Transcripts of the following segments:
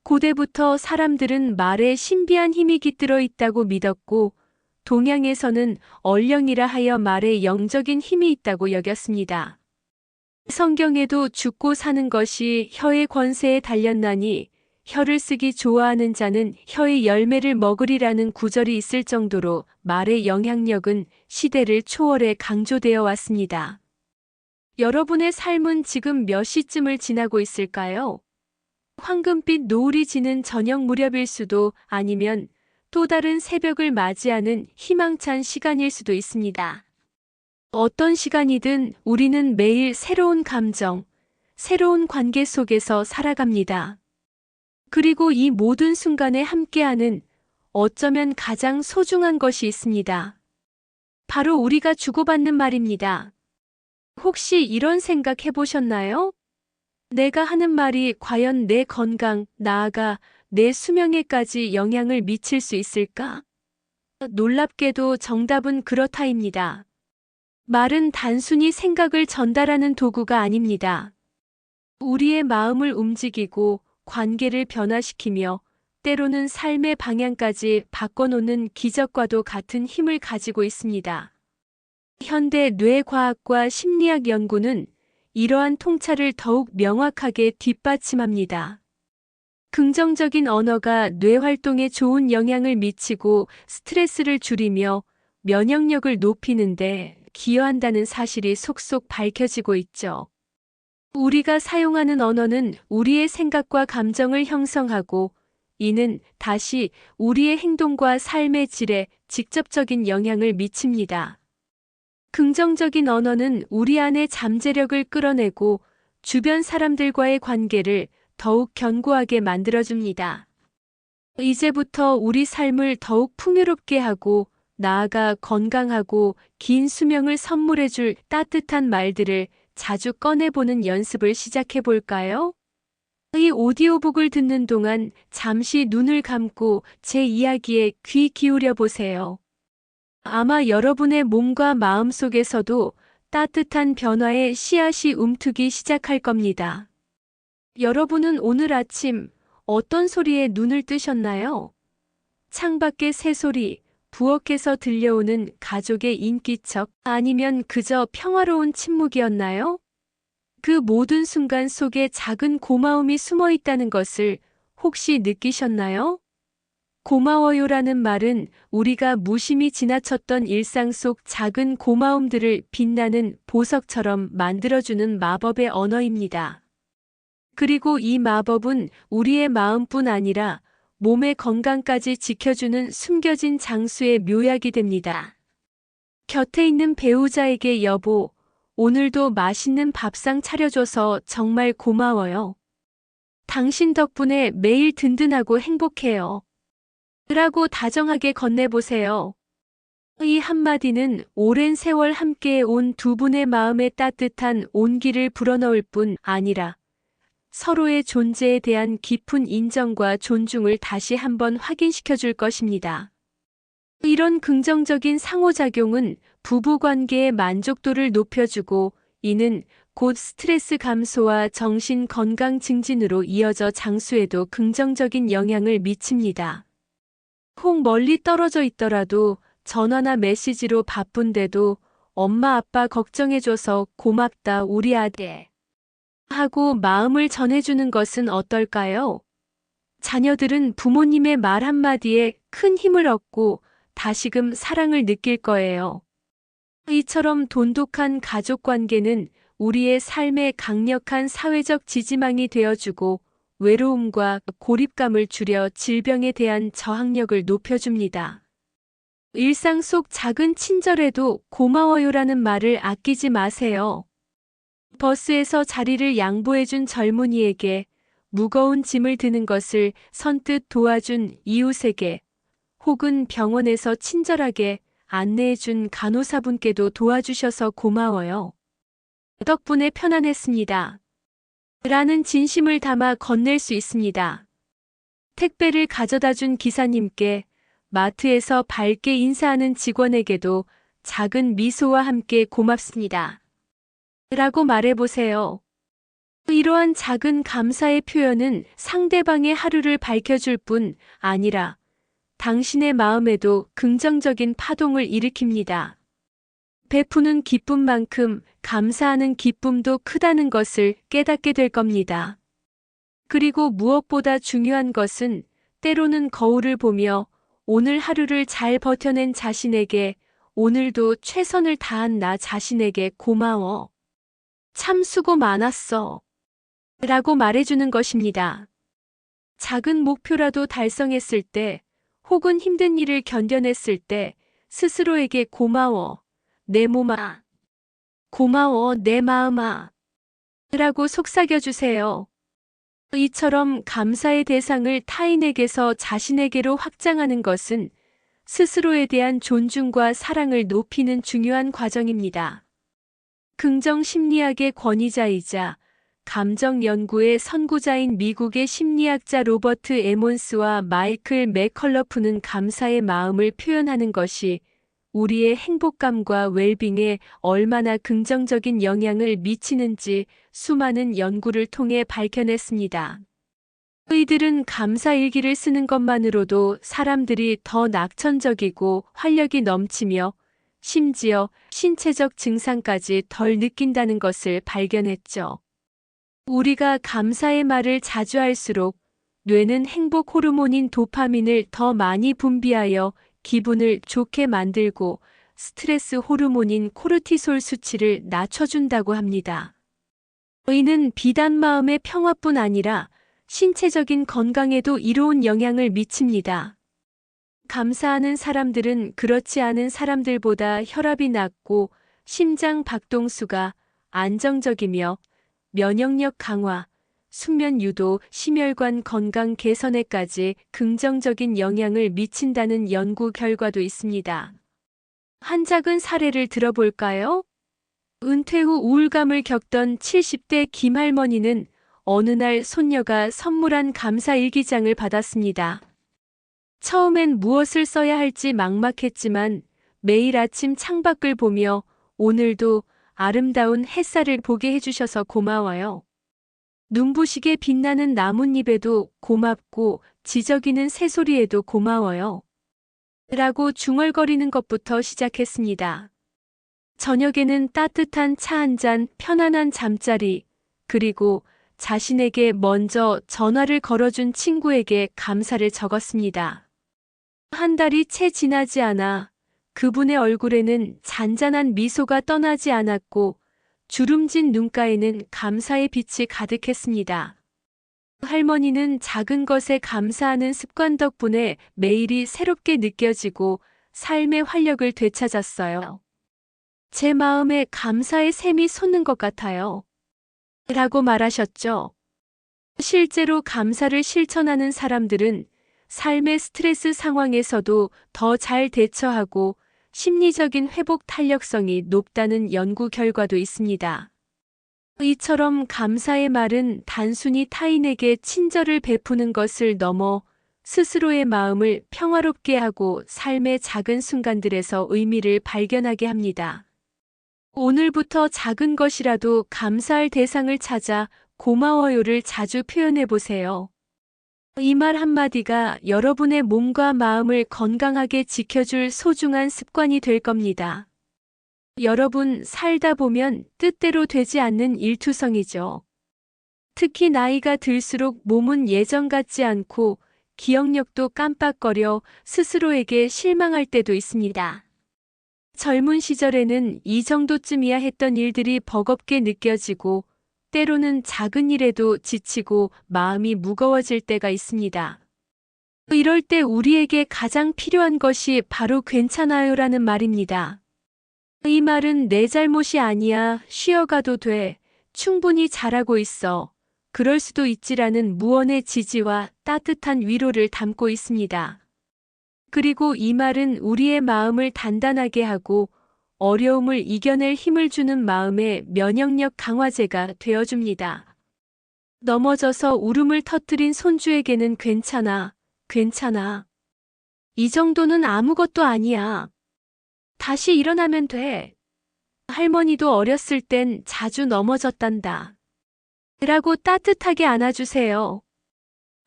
고대부터 사람들은 말에 신비한 힘이 깃들어 있다고 믿었고, 동양에서는 얼령이라 하여 말에 영적인 힘이 있다고 여겼습니다. 성경에도 죽고 사는 것이 혀의 권세에 달렸나니 혀를 쓰기 좋아하는 자는 혀의 열매를 먹으리라는 구절이 있을 정도로 말의 영향력은 시대를 초월해 강조되어 왔습니다. 여러분의 삶은 지금 몇 시쯤을 지나고 있을까요? 황금빛 노을이 지는 저녁 무렵일 수도 아니면 또 다른 새벽을 맞이하는 희망찬 시간일 수도 있습니다. 어떤 시간이든 우리는 매일 새로운 감정, 새로운 관계 속에서 살아갑니다. 그리고 이 모든 순간에 함께하는 어쩌면 가장 소중한 것이 있습니다. 바로 우리가 주고받는 말입니다. 혹시 이런 생각 해보셨나요? 내가 하는 말이 과연 내 건강, 나아가 내 수명에까지 영향을 미칠 수 있을까? 놀랍게도 정답은 그렇다입니다. 말은 단순히 생각을 전달하는 도구가 아닙니다. 우리의 마음을 움직이고 관계를 변화시키며 때로는 삶의 방향까지 바꿔놓는 기적과도 같은 힘을 가지고 있습니다. 현대 뇌과학과 심리학 연구는 이러한 통찰을 더욱 명확하게 뒷받침합니다. 긍정적인 언어가 뇌 활동에 좋은 영향을 미치고 스트레스를 줄이며 면역력을 높이는데 기여한다는 사실이 속속 밝혀지고 있죠. 우리가 사용하는 언어는 우리의 생각과 감정을 형성하고 이는 다시 우리의 행동과 삶의 질에 직접적인 영향을 미칩니다. 긍정적인 언어는 우리 안의 잠재력을 끌어내고 주변 사람들과의 관계를 더욱 견고하게 만들어줍니다. 이제부터 우리 삶을 더욱 풍요롭게 하고 나아가 건강하고 긴 수명을 선물해줄 따뜻한 말들을 자주 꺼내보는 연습을 시작해 볼까요? 이 오디오북을 듣는 동안 잠시 눈을 감고 제 이야기에 귀 기울여 보세요. 아마 여러분의 몸과 마음 속에서도 따뜻한 변화의 씨앗이 움트기 시작할 겁니다. 여러분은 오늘 아침 어떤 소리에 눈을 뜨셨나요? 창밖의 새소리, 부엌에서 들려오는 가족의 인기척, 아니면 그저 평화로운 침묵이었나요? 그 모든 순간 속에 작은 고마움이 숨어 있다는 것을 혹시 느끼셨나요? 고마워요라는 말은 우리가 무심히 지나쳤던 일상 속 작은 고마움들을 빛나는 보석처럼 만들어주는 마법의 언어입니다. 그리고 이 마법은 우리의 마음뿐 아니라 몸의 건강까지 지켜주는 숨겨진 장수의 묘약이 됩니다. 곁에 있는 배우자에게 여보, 오늘도 맛있는 밥상 차려줘서 정말 고마워요. 당신 덕분에 매일 든든하고 행복해요. 라고 다정하게 건네보세요. 이 한마디는 오랜 세월 함께 온 두 분의 마음에 따뜻한 온기를 불어넣을 뿐 아니라 서로의 존재에 대한 깊은 인정과 존중을 다시 한번 확인시켜 줄 것입니다. 이런 긍정적인 상호작용은 부부관계의 만족도를 높여주고 이는 곧 스트레스 감소와 정신 건강 증진으로 이어져 장수에도 긍정적인 영향을 미칩니다. 혹 멀리 떨어져 있더라도 전화나 메시지로 바쁜데도 엄마 아빠 걱정해줘서 고맙다 우리 아들 하고 마음을 전해주는 것은 어떨까요? 자녀들은 부모님의 말 한마디에 큰 힘을 얻고 다시금 사랑을 느낄 거예요. 이처럼 돈독한 가족 관계는 우리의 삶의 강력한 사회적 지지망이 되어주고 외로움과 고립감을 줄여 질병에 대한 저항력을 높여줍니다. 일상 속 작은 친절에도 고마워요라는 말을 아끼지 마세요. 버스에서 자리를 양보해준 젊은이에게, 무거운 짐을 드는 것을 선뜻 도와준 이웃에게, 혹은 병원에서 친절하게 안내해준 간호사분께도 도와주셔서 고마워요. 덕분에 편안했습니다. 라는 진심을 담아 건넬 수 있습니다. 택배를 가져다 준 기사님께, 마트에서 밝게 인사하는 직원에게도 작은 미소와 함께 고맙습니다. 라고 말해보세요. 이러한 작은 감사의 표현은 상대방의 하루를 밝혀줄 뿐 아니라 당신의 마음에도 긍정적인 파동을 일으킵니다. 베푸는 기쁨만큼 감사하는 기쁨도 크다는 것을 깨닫게 될 겁니다. 그리고 무엇보다 중요한 것은 때로는 거울을 보며 오늘 하루를 잘 버텨낸 자신에게 오늘도 최선을 다한 나 자신에게 고마워. 참 수고 많았어. 라고 말해주는 것입니다. 작은 목표라도 달성했을 때 혹은 힘든 일을 견뎌냈을 때 스스로에게 고마워. 내 몸아. 고마워 내 마음아. 라고 속삭여주세요. 이처럼 감사의 대상을 타인에게서 자신에게로 확장하는 것은 스스로에 대한 존중과 사랑을 높이는 중요한 과정입니다. 긍정 심리학의 권위자이자 감정 연구의 선구자인 미국의 심리학자 로버트 에몬스와 마이클 맥컬러프는 감사의 마음을 표현하는 것이 우리의 행복감과 웰빙에 얼마나 긍정적인 영향을 미치는지 수많은 연구를 통해 밝혀냈습니다. 이들은 감사 일기를 쓰는 것만으로도 사람들이 더 낙천적이고 활력이 넘치며 심지어 신체적 증상까지 덜 느낀다는 것을 발견했죠. 우리가 감사의 말을 자주 할수록 뇌는 행복 호르몬인 도파민을 더 많이 분비하여 기분을 좋게 만들고 스트레스 호르몬인 코르티솔 수치를 낮춰준다고 합니다. 이는 비단 마음의 평화뿐 아니라 신체적인 건강에도 이로운 영향을 미칩니다. 감사하는 사람들은 그렇지 않은 사람들보다 혈압이 낮고 심장 박동수가 안정적이며 면역력 강화, 숙면 유도, 심혈관 건강 개선에까지 긍정적인 영향을 미친다는 연구 결과도 있습니다. 한 작은 사례를 들어볼까요? 은퇴 후 우울감을 겪던 70대 김할머니는 어느 날 손녀가 선물한 감사 일기장을 받았습니다. 처음엔 무엇을 써야 할지 막막했지만 매일 아침 창밖을 보며 오늘도 아름다운 햇살을 보게 해주셔서 고마워요. 눈부시게 빛나는 나뭇잎에도 고맙고 지저귀는 새소리에도 고마워요. 라고 중얼거리는 것부터 시작했습니다. 저녁에는 따뜻한 차 한 잔, 편안한 잠자리, 그리고 자신에게 먼저 전화를 걸어준 친구에게 감사를 적었습니다. 한 달이 채 지나지 않아 그분의 얼굴에는 잔잔한 미소가 떠나지 않았고 주름진 눈가에는 감사의 빛이 가득했습니다. 할머니는 작은 것에 감사하는 습관 덕분에 매일이 새롭게 느껴지고 삶의 활력을 되찾았어요. 제 마음에 감사의 샘이 솟는 것 같아요. 라고 말하셨죠. 실제로 감사를 실천하는 사람들은 삶의 스트레스 상황에서도 더 잘 대처하고 심리적인 회복 탄력성이 높다는 연구 결과도 있습니다. 이처럼 감사의 말은 단순히 타인에게 친절을 베푸는 것을 넘어 스스로의 마음을 평화롭게 하고 삶의 작은 순간들에서 의미를 발견하게 합니다. 오늘부터 작은 것이라도 감사할 대상을 찾아 고마워요를 자주 표현해 보세요. 이 말 한마디가 여러분의 몸과 마음을 건강하게 지켜줄 소중한 습관이 될 겁니다. 여러분, 살다 보면 뜻대로 되지 않는 일투성이죠. 특히 나이가 들수록 몸은 예전 같지 않고 기억력도 깜빡거려 스스로에게 실망할 때도 있습니다. 젊은 시절에는 이 정도쯤이야 했던 일들이 버겁게 느껴지고 때로는 작은 일에도 지치고 마음이 무거워질 때가 있습니다. 이럴 때 우리에게 가장 필요한 것이 바로 괜찮아요라는 말입니다. 이 말은 내 잘못이 아니야, 쉬어가도 돼, 충분히 잘하고 있어, 그럴 수도 있지라는 무언의 지지와 따뜻한 위로를 담고 있습니다. 그리고 이 말은 우리의 마음을 단단하게 하고 어려움을 이겨낼 힘을 주는 마음의 면역력 강화제가 되어줍니다. 넘어져서 울음을 터뜨린 손주에게는 괜찮아, 괜찮아. 이 정도는 아무것도 아니야. 다시 일어나면 돼. 할머니도 어렸을 땐 자주 넘어졌단다. 라고 따뜻하게 안아주세요.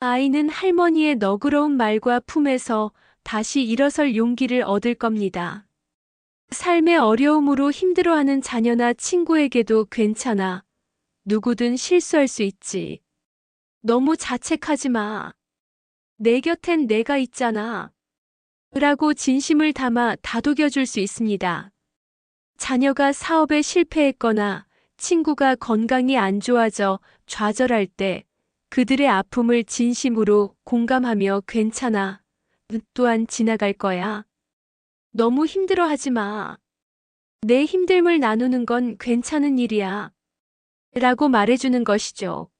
아이는 할머니의 너그러운 말과 품에서 다시 일어설 용기를 얻을 겁니다. 삶의 어려움으로 힘들어하는 자녀나 친구에게도 괜찮아. 누구든 실수할 수 있지. 너무 자책하지 마. 내 곁엔 내가 있잖아. 라고 진심을 담아 다독여줄 수 있습니다. 자녀가 사업에 실패했거나 친구가 건강이 안 좋아져 좌절할 때 그들의 아픔을 진심으로 공감하며 괜찮아. 또한 지나갈 거야. 너무 힘들어하지 마. 내 힘듦을 나누는 건 괜찮은 일이야. 라고 말해주는 것이죠.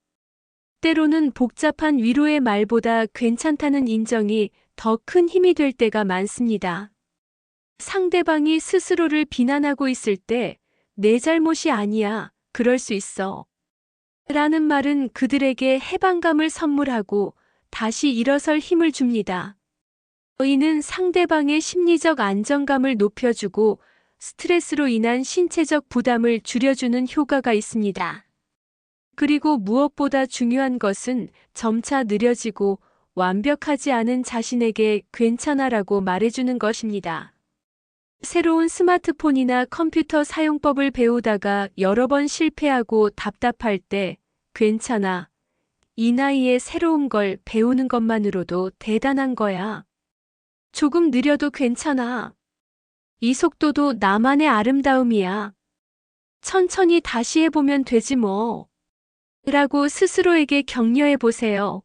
때로는 복잡한 위로의 말보다 괜찮다는 인정이 더 큰 힘이 될 때가 많습니다. 상대방이 스스로를 비난하고 있을 때 내 잘못이 아니야. 그럴 수 있어. 라는 말은 그들에게 해방감을 선물하고 다시 일어설 힘을 줍니다. 이는 상대방의 심리적 안정감을 높여주고 스트레스로 인한 신체적 부담을 줄여주는 효과가 있습니다. 그리고 무엇보다 중요한 것은 점차 느려지고 완벽하지 않은 자신에게 괜찮아라고 말해주는 것입니다. 새로운 스마트폰이나 컴퓨터 사용법을 배우다가 여러 번 실패하고 답답할 때 괜찮아. 이 나이에 새로운 걸 배우는 것만으로도 대단한 거야. 조금 느려도 괜찮아. 이 속도도 나만의 아름다움이야. 천천히 다시 해보면 되지 뭐. 라고 스스로에게 격려해 보세요.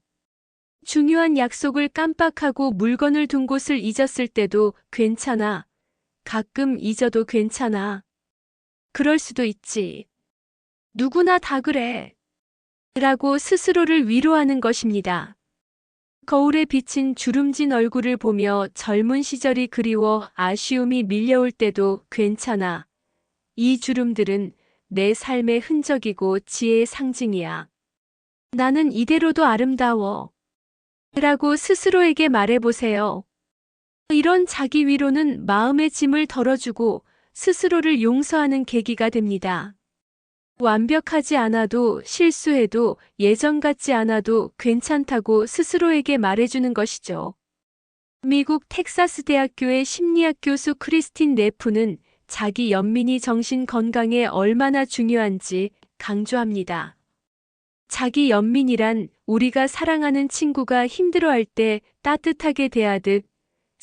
중요한 약속을 깜빡하고 물건을 둔 곳을 잊었을 때도 괜찮아. 가끔 잊어도 괜찮아. 그럴 수도 있지. 누구나 다 그래. 라고 스스로를 위로하는 것입니다. 거울에 비친 주름진 얼굴을 보며 젊은 시절이 그리워 아쉬움이 밀려올 때도 괜찮아. 이 주름들은 내 삶의 흔적이고 지혜의 상징이야. 나는 이대로도 아름다워. 라고 스스로에게 말해보세요. 이런 자기 위로는 마음의 짐을 덜어주고 스스로를 용서하는 계기가 됩니다. 완벽하지 않아도 실수해도 예전 같지 않아도 괜찮다고 스스로에게 말해주는 것이죠. 미국 텍사스 대학교의 심리학 교수 크리스틴 네프는 자기 연민이 정신 건강에 얼마나 중요한지 강조합니다. 자기 연민이란 우리가 사랑하는 친구가 힘들어할 때 따뜻하게 대하듯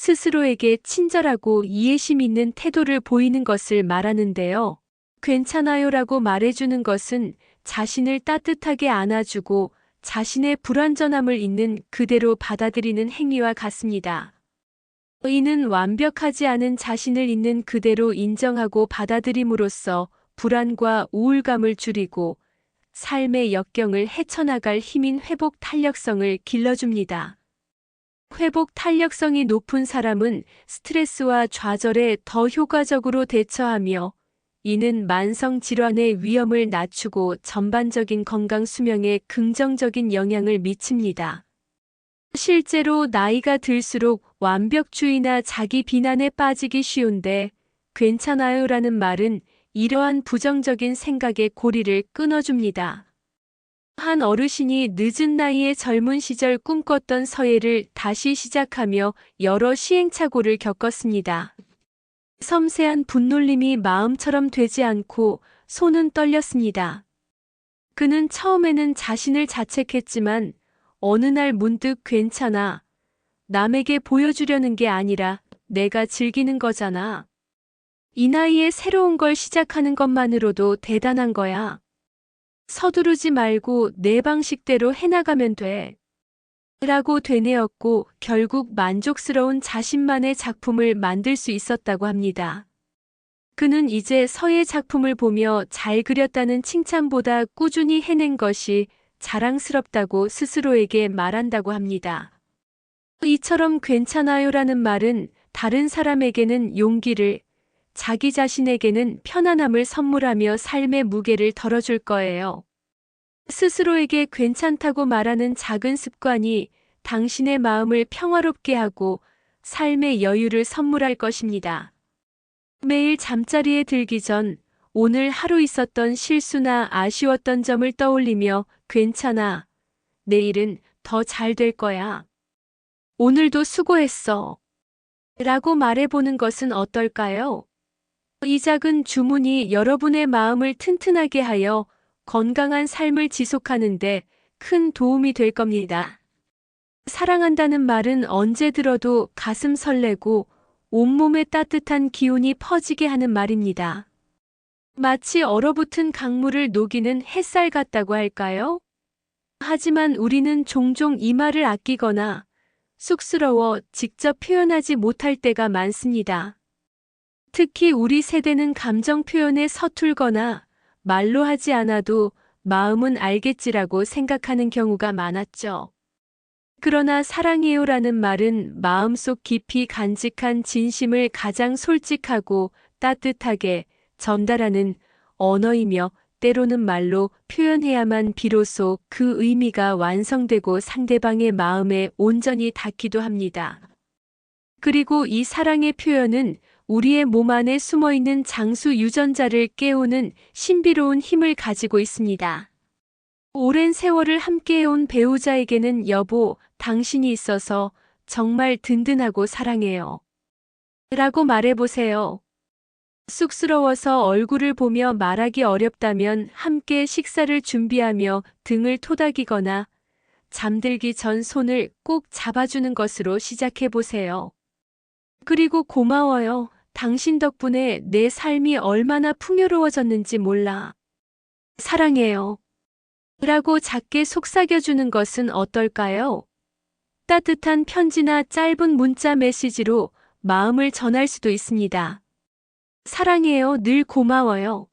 스스로에게 친절하고 이해심 있는 태도를 보이는 것을 말하는데요. 괜찮아요라고 말해주는 것은 자신을 따뜻하게 안아주고 자신의 불완전함을 있는 그대로 받아들이는 행위와 같습니다. 이는 완벽하지 않은 자신을 있는 그대로 인정하고 받아들임으로써 불안과 우울감을 줄이고 삶의 역경을 헤쳐나갈 힘인 회복 탄력성을 길러줍니다. 회복 탄력성이 높은 사람은 스트레스와 좌절에 더 효과적으로 대처하며 이는 만성 질환의 위험을 낮추고 전반적인 건강 수명에 긍정적인 영향을 미칩니다. 실제로 나이가 들수록 완벽주의나 자기 비난에 빠지기 쉬운데 괜찮아요라는 말은 이러한 부정적인 생각의 고리를 끊어줍니다. 한 어르신이 늦은 나이에 젊은 시절 꿈꿨던 서예를 다시 시작하며 여러 시행착오를 겪었습니다. 섬세한 붓놀림이 마음처럼 되지 않고 손은 떨렸습니다. 그는 처음에는 자신을 자책했지만 어느 날 문득 괜찮아. 남에게 보여주려는 게 아니라 내가 즐기는 거잖아. 이 나이에 새로운 걸 시작하는 것만으로도 대단한 거야. 서두르지 말고 내 방식대로 해나가면 돼. 라고 되뇌었고 결국 만족스러운 자신만의 작품을 만들 수 있었다고 합니다. 그는 이제 서예 작품을 보며 잘 그렸다는 칭찬보다 꾸준히 해낸 것이 자랑스럽다고 스스로에게 말한다고 합니다. 이처럼 괜찮아요라는 말은 다른 사람에게는 용기를, 자기 자신에게는 편안함을 선물하며 삶의 무게를 덜어줄 거예요. 스스로에게 괜찮다고 말하는 작은 습관이 당신의 마음을 평화롭게 하고 삶의 여유를 선물할 것입니다. 매일 잠자리에 들기 전 오늘 하루 있었던 실수나 아쉬웠던 점을 떠올리며 괜찮아. 내일은 더 잘 될 거야. 오늘도 수고했어. 라고 말해보는 것은 어떨까요? 이 작은 주문이 여러분의 마음을 튼튼하게 하여 건강한 삶을 지속하는데 큰 도움이 될 겁니다. 사랑한다는 말은 언제 들어도 가슴 설레고 온몸에 따뜻한 기운이 퍼지게 하는 말입니다. 마치 얼어붙은 강물을 녹이는 햇살 같다고 할까요? 하지만 우리는 종종 이 말을 아끼거나 쑥스러워 직접 표현하지 못할 때가 많습니다. 특히 우리 세대는 감정 표현에 서툴거나 말로 하지 않아도 마음은 알겠지라고 생각하는 경우가 많았죠. 그러나 사랑해요라는 말은 마음속 깊이 간직한 진심을 가장 솔직하고 따뜻하게 전달하는 언어이며 때로는 말로 표현해야만 비로소 그 의미가 완성되고 상대방의 마음에 온전히 닿기도 합니다. 그리고 이 사랑의 표현은 우리의 몸 안에 숨어있는 장수 유전자를 깨우는 신비로운 힘을 가지고 있습니다. 오랜 세월을 함께해온 배우자에게는 여보, 당신이 있어서 정말 든든하고 사랑해요. 라고 말해보세요. 쑥스러워서 얼굴을 보며 말하기 어렵다면 함께 식사를 준비하며 등을 토닥이거나 잠들기 전 손을 꼭 잡아주는 것으로 시작해보세요. 그리고 고마워요. 당신 덕분에 내 삶이 얼마나 풍요로워졌는지 몰라. 사랑해요. 라고 작게 속삭여주는 것은 어떨까요? 따뜻한 편지나 짧은 문자 메시지로 마음을 전할 수도 있습니다. 사랑해요. 늘 고마워요.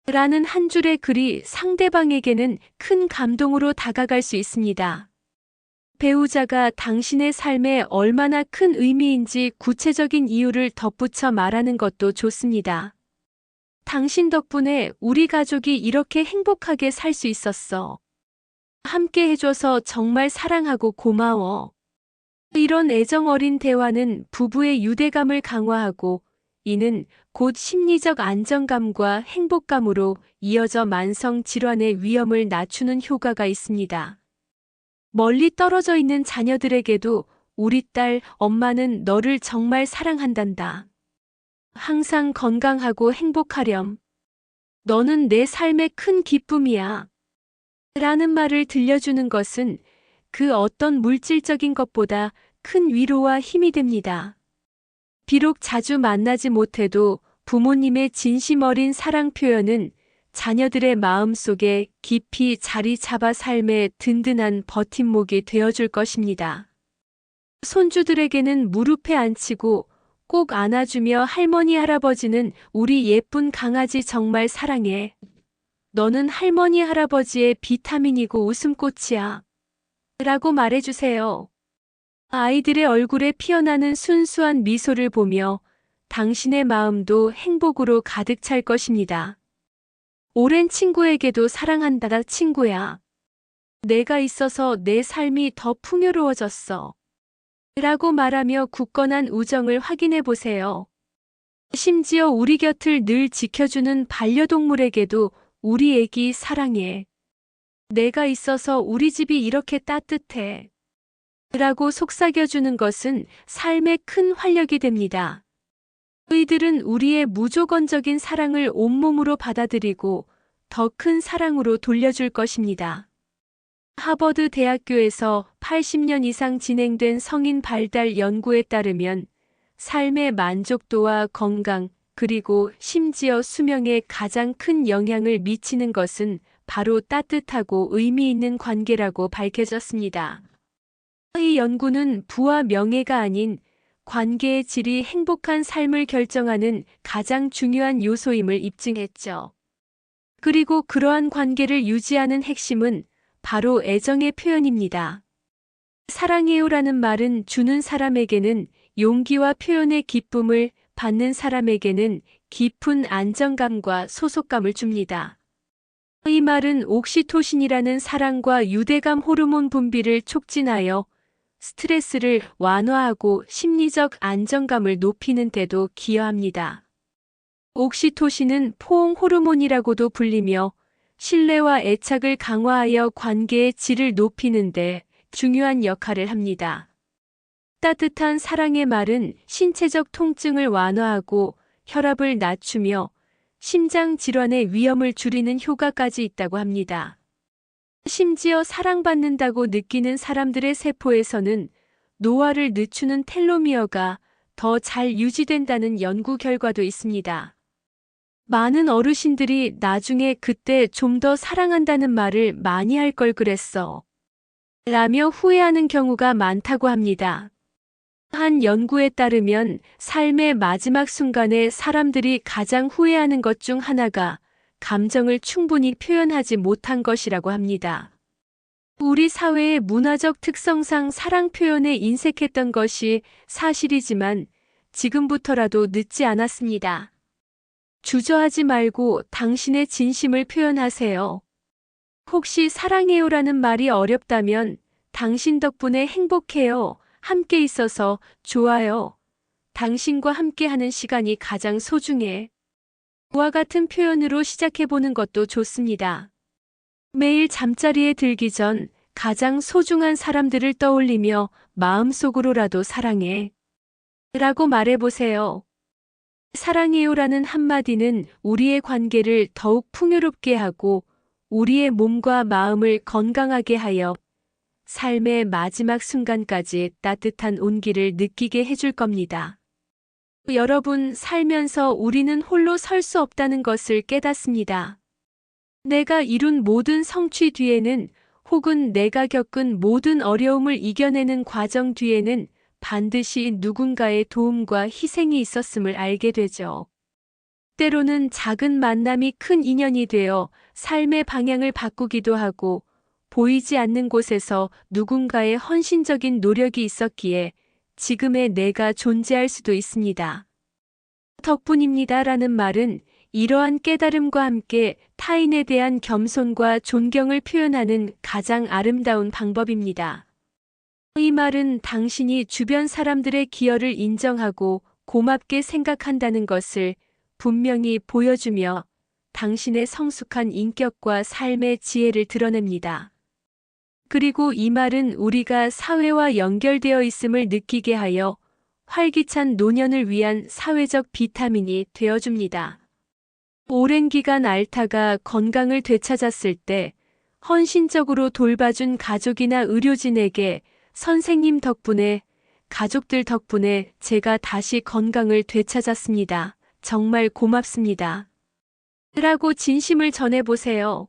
라는 한 줄의 글이 상대방에게는 큰 감동으로 다가갈 수 있습니다. 배우자가 당신의 삶에 얼마나 큰 의미인지 구체적인 이유를 덧붙여 말하는 것도 좋습니다. 당신 덕분에 우리 가족이 이렇게 행복하게 살 수 있었어. 함께 해줘서 정말 사랑하고 고마워. 이런 애정 어린 대화는 부부의 유대감을 강화하고 이는 곧 심리적 안정감과 행복감으로 이어져 만성 질환의 위험을 낮추는 효과가 있습니다. 멀리 떨어져 있는 자녀들에게도 우리 딸, 엄마는 너를 정말 사랑한단다. 항상 건강하고 행복하렴. 너는 내 삶의 큰 기쁨이야. 라는 말을 들려주는 것은 그 어떤 물질적인 것보다 큰 위로와 힘이 됩니다. 비록 자주 만나지 못해도 부모님의 진심 어린 사랑 표현은 자녀들의 마음 속에 깊이 자리 잡아 삶의 든든한 버팀목이 되어줄 것입니다. 손주들에게는 무릎에 앉히고 꼭 안아주며 할머니 할아버지는 우리 예쁜 강아지 정말 사랑해. 너는 할머니 할아버지의 비타민이고 웃음꽃이야. 라고 말해주세요. 아이들의 얼굴에 피어나는 순수한 미소를 보며 당신의 마음도 행복으로 가득 찰 것입니다. 오랜 친구에게도 사랑한다 친구야. 내가 있어서 내 삶이 더 풍요로워졌어. 라고 말하며 굳건한 우정을 확인해 보세요. 심지어 우리 곁을 늘 지켜주는 반려동물에게도 우리 애기 사랑해. 내가 있어서 우리 집이 이렇게 따뜻해. 라고 속삭여주는 것은 삶의 큰 활력이 됩니다. 의들은 우리의 무조건적인 사랑을 온몸으로 받아들이고 더 큰 사랑으로 돌려줄 것입니다. 하버드 대학교에서 80년 이상 진행된 성인 발달 연구에 따르면 삶의 만족도와 건강, 그리고 심지어 수명에 가장 큰 영향을 미치는 것은 바로 따뜻하고 의미 있는 관계라고 밝혀졌습니다. 이 연구는 부와 명예가 아닌 관계의 질이 행복한 삶을 결정하는 가장 중요한 요소임을 입증했죠. 그리고 그러한 관계를 유지하는 핵심은 바로 애정의 표현입니다. 사랑해요라는 말은 주는 사람에게는 용기와 표현의 기쁨을, 받는 사람에게는 깊은 안정감과 소속감을 줍니다. 이 말은 옥시토신이라는 사랑과 유대감 호르몬 분비를 촉진하여 스트레스를 완화하고 심리적 안정감을 높이는 데도 기여합니다. 옥시토신은 포옹 호르몬이라고도 불리며 신뢰와 애착을 강화하여 관계의 질을 높이는데 중요한 역할을 합니다. 따뜻한 사랑의 말은 신체적 통증을 완화하고 혈압을 낮추며 심장 질환의 위험을 줄이는 효과까지 있다고 합니다. 심지어 사랑받는다고 느끼는 사람들의 세포에서는 노화를 늦추는 텔로미어가 더 잘 유지된다는 연구 결과도 있습니다. 많은 어르신들이 나중에 그때 좀 더 사랑한다는 말을 많이 할 걸 그랬어. 라며 후회하는 경우가 많다고 합니다. 한 연구에 따르면 삶의 마지막 순간에 사람들이 가장 후회하는 것 중 하나가 감정을 충분히 표현하지 못한 것이라고 합니다. 우리 사회의 문화적 특성상 사랑 표현에 인색했던 것이 사실이지만 지금부터라도 늦지 않았습니다. 주저하지 말고 당신의 진심을 표현하세요. 혹시 사랑해요라는 말이 어렵다면 당신 덕분에 행복해요. 함께 있어서 좋아요. 당신과 함께하는 시간이 가장 소중해. 와 같은 표현으로 시작해보는 것도 좋습니다. 매일 잠자리에 들기 전 가장 소중한 사람들을 떠올리며 마음속으로라도 사랑해. 라고 말해보세요. 사랑해요라는 한마디는 우리의 관계를 더욱 풍요롭게 하고 우리의 몸과 마음을 건강하게 하여 삶의 마지막 순간까지 따뜻한 온기를 느끼게 해줄 겁니다. 여러분, 살면서 우리는 홀로 설 수 없다는 것을 깨닫습니다. 내가 이룬 모든 성취 뒤에는 혹은 내가 겪은 모든 어려움을 이겨내는 과정 뒤에는 반드시 누군가의 도움과 희생이 있었음을 알게 되죠. 때로는 작은 만남이 큰 인연이 되어 삶의 방향을 바꾸기도 하고 보이지 않는 곳에서 누군가의 헌신적인 노력이 있었기에 지금의 내가 존재할 수도 있습니다. 덕분입니다라는 말은 이러한 깨달음과 함께 타인에 대한 겸손과 존경을 표현하는 가장 아름다운 방법입니다. 이 말은 당신이 주변 사람들의 기여를 인정하고 고맙게 생각한다는 것을 분명히 보여주며 당신의 성숙한 인격과 삶의 지혜를 드러냅니다. 그리고 이 말은 우리가 사회와 연결되어 있음을 느끼게 하여 활기찬 노년을 위한 사회적 비타민이 되어줍니다. 오랜 기간 앓다가 건강을 되찾았을 때 헌신적으로 돌봐준 가족이나 의료진에게 선생님 덕분에, 가족들 덕분에 제가 다시 건강을 되찾았습니다. 정말 고맙습니다. 라고 진심을 전해보세요.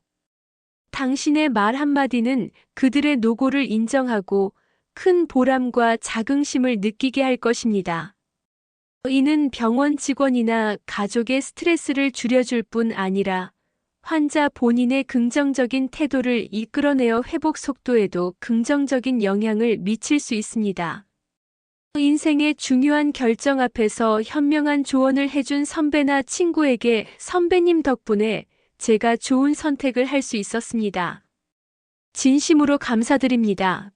당신의 말 한마디는 그들의 노고를 인정하고 큰 보람과 자긍심을 느끼게 할 것입니다. 이는 병원 직원이나 가족의 스트레스를 줄여줄 뿐 아니라 환자 본인의 긍정적인 태도를 이끌어내어 회복 속도에도 긍정적인 영향을 미칠 수 있습니다. 인생의 중요한 결정 앞에서 현명한 조언을 해준 선배나 친구에게 선배님 덕분에 제가 좋은 선택을 할 수 있었습니다. 진심으로 감사드립니다.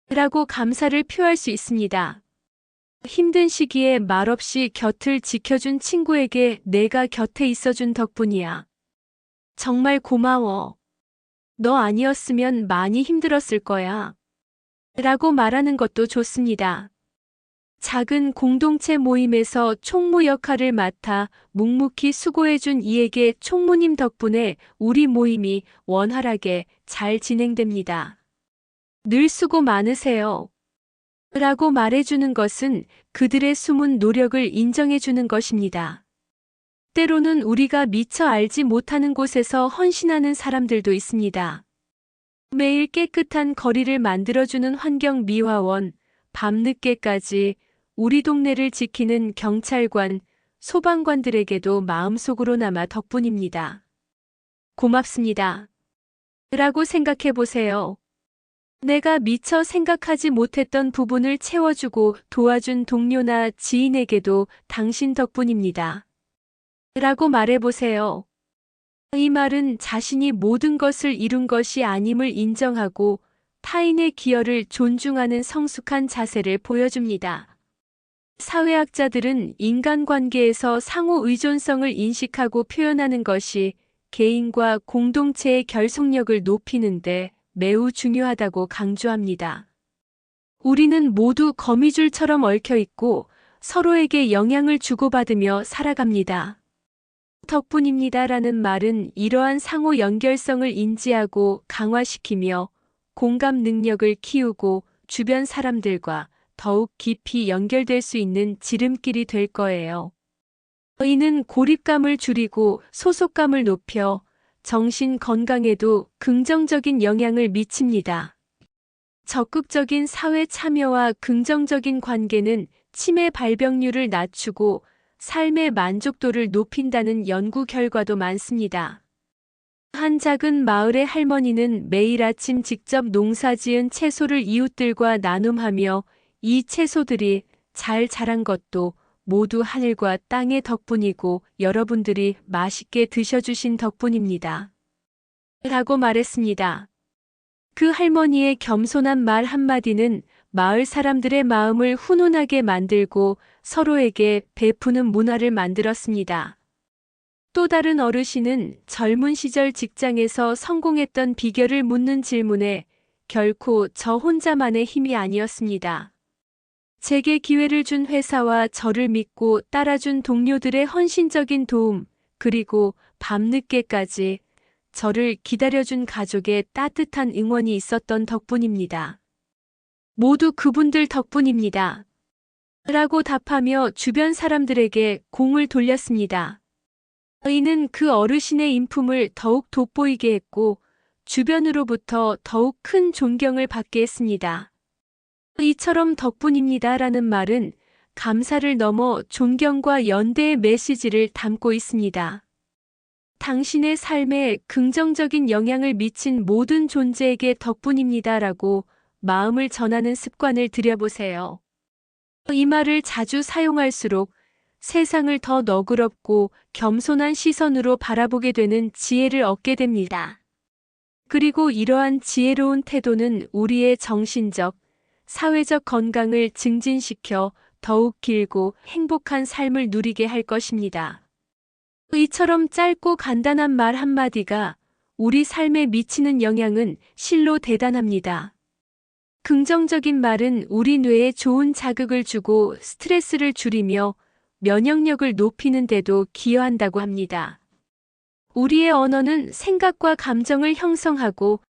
라고 감사를 표할 수 있습니다. 힘든 시기에 말없이 곁을 지켜준 친구에게 내가 곁에 있어준 덕분이야. 정말 고마워. 너 아니었으면 많이 힘들었을 거야. 라고 말하는 것도 좋습니다. 작은 공동체 모임에서 총무 역할을 맡아 묵묵히 수고해준 이에게 총무님 덕분에 우리 모임이 원활하게 잘 진행됩니다. 늘 수고 많으세요. 라고 말해주는 것은 그들의 숨은 노력을 인정해주는 것입니다. 때로는 우리가 미처 알지 못하는 곳에서 헌신하는 사람들도 있습니다. 매일 깨끗한 거리를 만들어주는 환경미화원, 밤늦게까지 우리 동네를 지키는 경찰관, 소방관들에게도 마음속으로 남아 덕분입니다. 고맙습니다. 라고 생각해 보세요. 내가 미처 생각하지 못했던 부분을 채워주고 도와준 동료나 지인에게도 당신 덕분입니다. 라고 말해보세요. 이 말은 자신이 모든 것을 이룬 것이 아님을 인정하고 타인의 기여를 존중하는 성숙한 자세를 보여줍니다. 사회학자들은 인간관계에서 상호 의존성을 인식하고 표현하는 것이 개인과 공동체의 결속력을 높이는데 매우 중요하다고 강조합니다. 우리는 모두 거미줄처럼 얽혀 있고 서로에게 영향을 주고받으며 살아갑니다. 덕분입니다라는 말은 이러한 상호 연결성을 인지하고 강화시키며 공감 능력을 키우고 주변 사람들과 더욱 깊이 연결될 수 있는 지름길이 될 거예요. 이는 고립감을 줄이고 소속감을 높여 정신 건강에도 긍정적인 영향을 미칩니다. 적극적인 사회 참여와 긍정적인 관계는 치매 발병률을 낮추고 삶의 만족도를 높인다는 연구 결과도 많습니다. 한 작은 마을의 할머니는 매일 아침 직접 농사지은 채소를 이웃들과 나눔하며 이 채소들이 잘 자란 것도 모두 하늘과 땅의 덕분이고 여러분들이 맛있게 드셔주신 덕분입니다. 라고 말했습니다. 그 할머니의 겸손한 말 한마디는 마을 사람들의 마음을 훈훈하게 만들고 서로에게 베푸는 문화를 만들었습니다. 또 다른 어르신은 젊은 시절 직장에서 성공했던 비결을 묻는 질문에 결코 저 혼자만의 힘이 아니었습니다. 제게 기회를 준 회사와 저를 믿고 따라준 동료들의 헌신적인 도움, 그리고 밤늦게까지 저를 기다려준 가족의 따뜻한 응원이 있었던 덕분입니다. 모두 그분들 덕분입니다. 라고 답하며 주변 사람들에게 공을 돌렸습니다. 이는 그 어르신의 인품을 더욱 돋보이게 했고 주변으로부터 더욱 큰 존경을 받게 했습니다. 이처럼 덕분입니다라는 말은 감사를 넘어 존경과 연대의 메시지를 담고 있습니다. 당신의 삶에 긍정적인 영향을 미친 모든 존재에게 덕분입니다라고 마음을 전하는 습관을 들여보세요. 이 말을 자주 사용할수록 세상을 더 너그럽고 겸손한 시선으로 바라보게 되는 지혜를 얻게 됩니다. 그리고 이러한 지혜로운 태도는 우리의 정신적, 사회적 건강을 증진시켜 더욱 길고 행복한 삶을 누리게 할 것입니다. 이처럼 짧고 간단한 말 한마디가 우리 삶에 미치는 영향은 실로 대단합니다. 긍정적인 말은 우리 뇌에 좋은 자극을 주고 스트레스를 줄이며 면역력을 높이는 데도 기여한다고 합니다. 우리의 언어는 생각과 감정을 형성하고